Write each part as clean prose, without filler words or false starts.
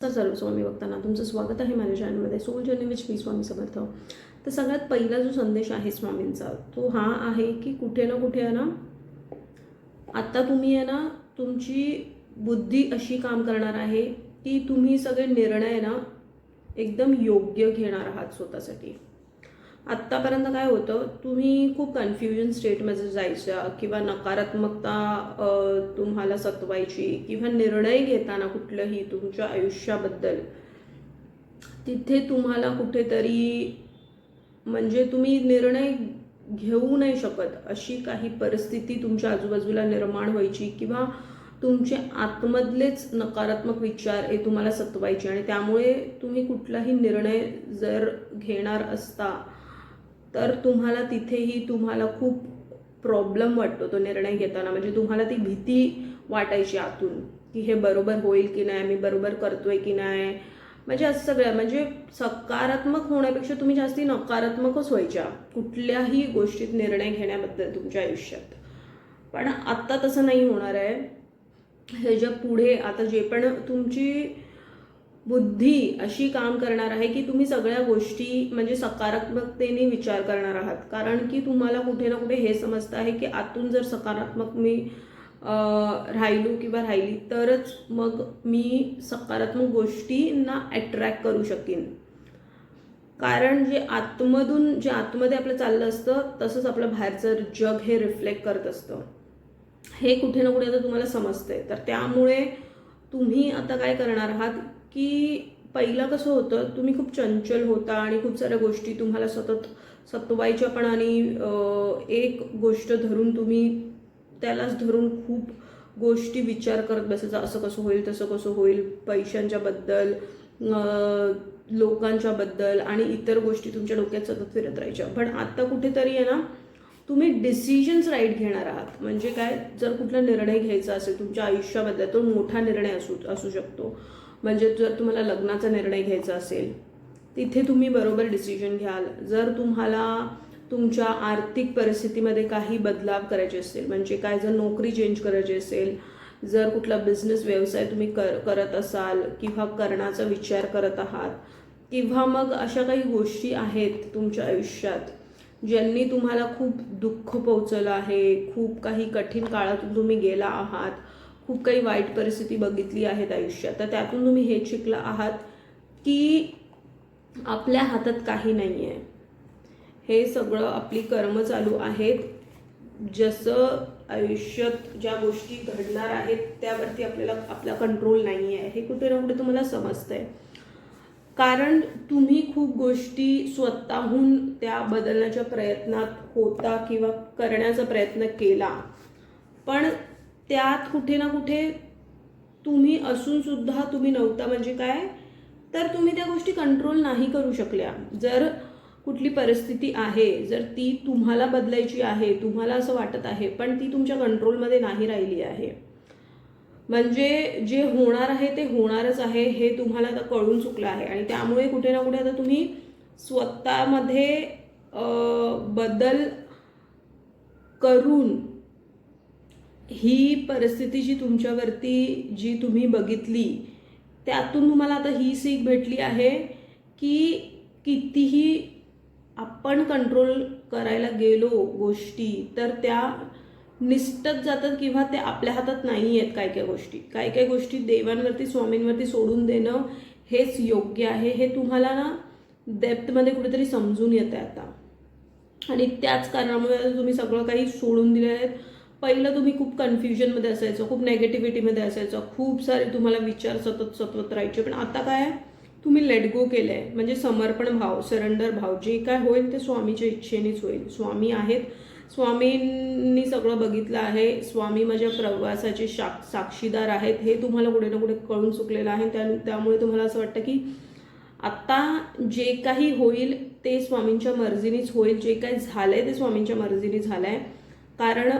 तर सर्व स्वामी भक्तांना तुमचं स्वागत आहे माझ्या चॅनलमध्ये सोल जर्नी विच मी स्वामी समर्थ. तर सगळ्यात पहिला जो संदेश आहे स्वामींचा तो हा आहे की कुठे ना कुठे आहे ना, आता तुम्ही आहे ना, तुमची बुद्धी अशी काम करणार आहे की तुम्ही सगळे निर्णय ना एकदम योग्य घेणार आहात स्वतःसाठी. आत्तापर्यंत काय होतं, तुम्ही खूप कन्फ्युजन स्टेटमध्ये जायच्या किंवा नकारात्मकता तुम्हाला सतवायची किंवा निर्णय घेताना कुठलंही तुमच्या आयुष्याबद्दल तिथे तुम्हाला कुठेतरी म्हणजे तुम्ही निर्णय घेऊ नाही शकत अशी काही परिस्थिती तुमच्या आजूबाजूला निर्माण व्हायची किंवा तुमचे आतमधलेच नकारात्मक विचार हे तुम्हाला सतवायचे आणि त्यामुळे तुम्ही कुठलाही निर्णय जर घेणार असता तर तुम्हाला तिथेही तुम्हाला खूप प्रॉब्लेम वाटतो तो निर्णय घेताना. म्हणजे तुम्हाला ती भीती वाटायची आतून की हे बरोबर होईल की नाही, मी बरोबर करतोय की नाही. म्हणजे असं सगळं म्हणजे सकारात्मक होण्यापेक्षा तुम्ही जास्ती नकारात्मकच व्हायच्या कुठल्याही गोष्टीत निर्णय घेण्याबद्दल तुमच्या आयुष्यात. पण आत्ता तसं नाही होणार आहे. ह्याच्या पुढे आता जे पण तुमची बुद्धी अशी काम करणार आहे की तुम्ही सगळ्या गोष्टी म्हणजे सकारात्मकतेने विचार करणार आहात. कारण की तुम्हाला कुठे ना कुठे हे समजतं आहे की आतून जर सकारात्मक मी राहिलो किंवा राहिली तरच मग मी सकारात्मक गोष्टींना अट्रॅक्ट करू शकेन. कारण जे आतमध्ये आपलं चाललं असतं तसंच आपलं बाहेरचं जग हे रिफ्लेक्ट करत असतं. हे कुठे ना कुठे आता तुम्हाला समजतंय. तर त्यामुळे तुम्ही आता काय करणार आहात की पहिलं कसं होतं, तुम्ही खूप चंचल होता आणि खूप साऱ्या गोष्टी तुम्हाला सतत सतवायच्या पण आणि एक गोष्ट धरून तुम्ही त्यालाच धरून खूप गोष्टी विचार करत बसायचा. असं कसं होईल, तसं कसं होईल, पैशांच्या बद्दल, लोकांच्या बद्दल आणि इतर गोष्टी तुमच्या डोक्यात सतत फिरत राहायच्या. पण आता कुठेतरी आहे ना, तुम्ही डिसिजन्स राईट घेणार आहात. म्हणजे काय, जर कुठला निर्णय घ्यायचा असेल तुमच्या आयुष्याबद्दल तो मोठा निर्णय असू शकतो. म्हणजे जर तुम्हाला लग्नाचा निर्णय घ्यायचा असेल तिथे तुम्ही बरोबर डिसिजन घ्याल. जर तुम्हाला तुमच्या आर्थिक परिस्थितीमध्ये काही बदलाव करायचे असेल, म्हणजे काय, जर नोकरी चेंज करायची असेल, जर कुठला बिझनेस व्यवसाय तुम्ही करत असाल किंवा करण्याचा विचार करत आहात किंवा मग अशा काही गोष्टी आहेत तुमच्या आयुष्यात ज्यांनी तुम्हाला खूप दुःख पोहोचवलं आहे, खूप काही कठीण काळातून तुम्ही गेला आहात, खूप काही वाईट परिस्थिती बघितली आहेत आयुष्यात, तर त्यातून तुम्ही हे शिकला आहात की आपल्या हातात काही नाही आहे. हे सगळं आपली कर्म चालू आहेत. जसं आयुष्यात ज्या गोष्टी घडणार आहेत त्यावरती आपला कंट्रोल नाही आहे. हे कुठे ना कुठे तुम्हाला समजतंय. कारण तुम्ही खूप गोष्टी स्वतःहून त्या बदलण्याच्या प्रयत्नात होता किंवा करण्याचा प्रयत्न केला, पण त्यात कुठे ना कुठे तुम्ही असून सुद्धा तुम्ही नव्हता. म्हणजे काय, तर तुम्ही त्या गोष्टी कंट्रोल नाही करू शकल्या. जर कुठली परिस्थिती आहे, जर ती तुम्हाला बदलायची आहे, तुम्हाला असं वाटत आहे, पण ती तुमच्या कंट्रोलमध्ये नाही राहिली आहे, म्हणजे जे होणार आहे ते होणारच आहे हे तुम्हाला आता कळून चुकलं आहे. आणि त्यामुळे कुठे ना कुठे आता तुम्ही स्वतःमध्ये बदल करून ही परिस्थिती जी तुमच्यावरती जी तुम्ही बघितली त्यातून तुम्हाला आता ही सीख भेटली आहे की कितीही आपण कंट्रोल करायला गेलो गोष्टी तर त्या निसटत जातात किंवा ते आपल्या हातात नाही आहेत. काय काय गोष्टी देवांवरती, स्वामींवरती सोडून देणं हेच योग्य आहे. हे तुम्हाला ना डेप्थमध्ये कुठेतरी समजून येतं आता. आणि त्याच कारणामुळे तुम्ही सगळं काही सोडून दिले आहेत. पहिलं तुम्ही खूप कन्फ्युजनमध्ये असायचं, खूप नेगेटिव्हिटीमध्ये असायचं, खूप सारे तुम्हाला विचार सतत राहायचे. पण आता काय, तुम्ही लेट गो केलं आहे. म्हणजे समर्पण भाव, सरेंडर भाव, जे काय होईल ते स्वामीच्या इच्छेनेच होईल. स्वामी आहेत, स्वामींनी सगळं बघितलं आहे, स्वामी माझ्या प्रवासाचे साक्षीदार आहेत. हे तुम्हाला कुठे ना कुठे कळून चुकलेलं आहे. त्यामुळे तुम्हाला असं वाटतं की आता जे काही होईल ते स्वामींच्या मर्जीनेच होईल. जे काही झालंय ते स्वामींच्या मर्जीने झालंय. कारण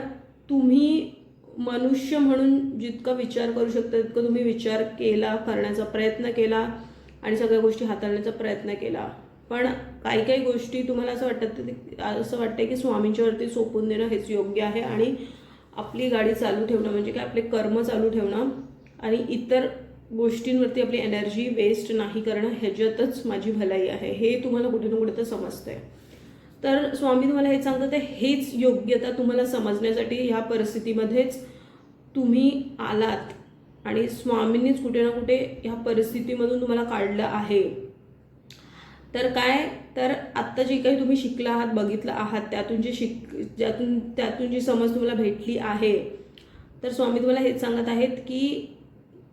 तुम्ही मनुष्य म्हणून जितका विचार करू शकता तितकं तुम्ही विचार केला, करण्याचा प्रयत्न केला आणि सगळ्या गोष्टी हाताळण्याचा प्रयत्न केला. पण काही काही गोष्टी तुम्हाला असं वाटतं की स्वामींच्यावरती सोपून देणं हेच योग्य आहे आणि आपली गाडी चालू ठेवणं म्हणजे काय, आपले कर्म चालू ठेवणं आणि इतर गोष्टींवरती आपली एनर्जी वेस्ट नाही करणं, ह्याच्यातच माझी भलाई आहे, हे तुम्हाला कुठे ना कुठे तर समजतंय. तर स्वामी तुम्हाला हेच सांगतात, हेच योग्यता तुम्हाला समजण्यासाठी ह्या परिस्थितीमध्येच तुम्ही आलात आणि स्वामींनीच कुठे ना कुठे ह्या परिस्थितीमधून तुम्हाला काढलं आहे. तर काय, तर आत्ता जे काही तुम्ही शिकला आहात, बघितलं आहात, त्यातून त्यातून जी समज तुम्हाला भेटली आहे, तर स्वामी तुम्हाला हेच सांगत आहेत की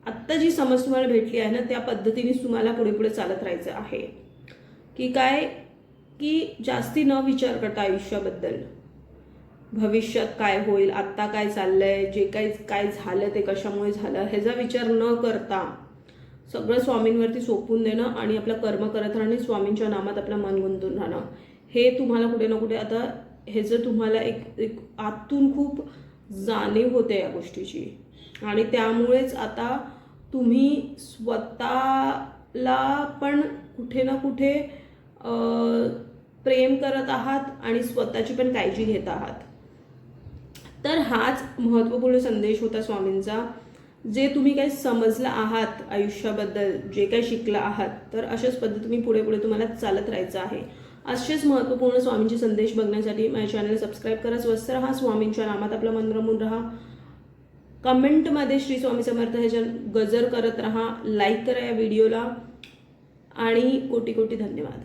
आत्ता जी समज तुम्हाला भेटली आहे ना, त्या पद्धतीनेच तुम्हाला पुढे पुढे चालत राहायचं आहे. की काय, की जास्ती न विचार करता आयुष्याबद्दल, भविष्यात काय होईल, आत्ता काय चाललंय, जे काही काय झालं ते कशामुळे झालं, ह्याचा विचार न करता सगळं स्वामींवरती सोपून देणं आणि आपलं कर्म करत राहणं, स्वामींच्या नामात आपलं मन गुंतून राहणं, हे तुम्हाला कुठे ना कुठे आता ह्याचं तुम्हाला एक आतून खूप जाणीव होते या गोष्टीची. आणि त्यामुळेच आता तुम्ही स्वतःला पण कुठे ना कुठे प्रेम करत आहात आणि स्वतःची पण काळजी घेत आहात. तर हाच महत्त्वपूर्ण संदेश होता स्वामींचा. जे तुम्ही काही समजलं आहात आयुष्याबद्दल, जे काही शिकला आहात, तर अशाच पद्धतीने पुढे पुढे तुम्हाला चालत राहायचं आहे. असेच महत्त्वपूर्ण स्वामींचे संदेश बघण्यासाठी माझ्या चॅनल सबस्क्राईब करा. स्वस्थ राहा, स्वामींच्या नामात आपलं मन रमून राहा. कमेंटमध्ये श्री स्वामी समर्थ ह्याच्या गजर करत राहा. लाईक करा या व्हिडिओला आणि कोटी कोटी धन्यवाद.